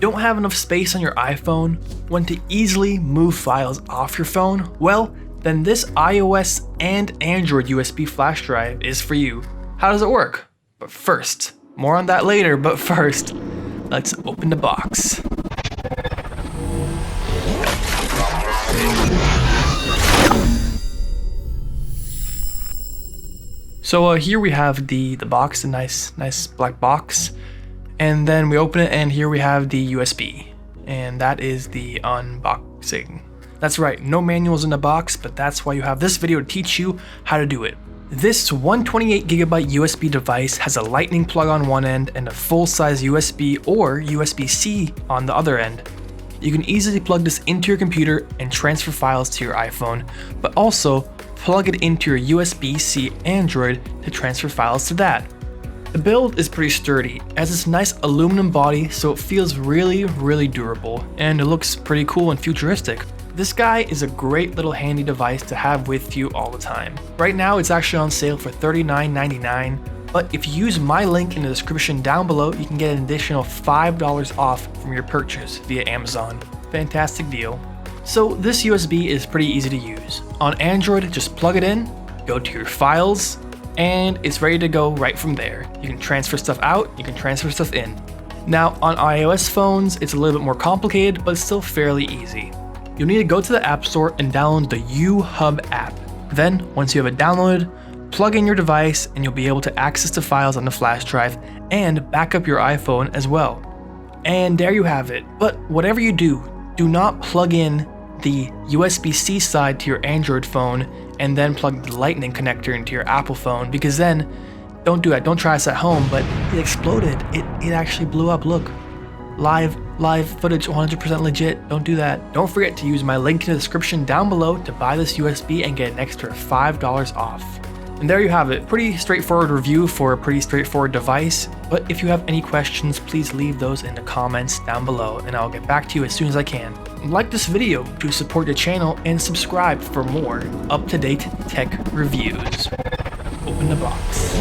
Don't have enough space on your iPhone? Want to easily move files off your phone? Well, then this iOS and Android USB flash drive is for you. How does it work? But first, more on that later, but first, let's open the box. So here we have the box, a nice black box. And then we open it and here we have the USB. And that is the unboxing. That's right, no manuals in the box, but that's why you have this video to teach you how to do it. This 128GB USB device has a lightning plug on one end and a full-size USB or USB-C on the other end. You can easily plug this into your computer and transfer files to your iPhone, but also plug it into your USB-C Android to transfer files to that. The build is pretty sturdy, as it's a nice aluminum body, so it feels really durable, and it looks pretty cool and futuristic. This guy is a great little handy device to have with you all the time. Right now it's actually on sale for $39.99, but if you use my link in the description down below, you can get an additional $5 off from your purchase via Amazon. Fantastic deal. So this USB is pretty easy to use. On Android, just plug it in, go to your files, and it's ready to go right from there. You can transfer stuff out, you can transfer stuff in. Now on iOS phones, it's a little bit more complicated, but it's still fairly easy. You'll need to go to the App Store and download the UHub app. Then, once you have it downloaded, plug in your device and you'll be able to access the files on the flash drive and back up your iPhone as well. And there you have it. But whatever you do, do not plug in the USB-C side to your Android phone and then plug the Lightning connector into your Apple phone, because then, don't do that. Don't try this at home, but it exploded. It actually blew up. Look, live footage, 100% legit. Don't do that. Don't forget to use my link in the description down below to buy this USB and get an extra $5 off. And there you have it. Pretty straightforward review for a pretty straightforward device, but if you have any questions, please leave those in the comments down below and I'll get back to you as soon as I can. Like this video to support the channel and subscribe for more up-to-date tech reviews. Open the box.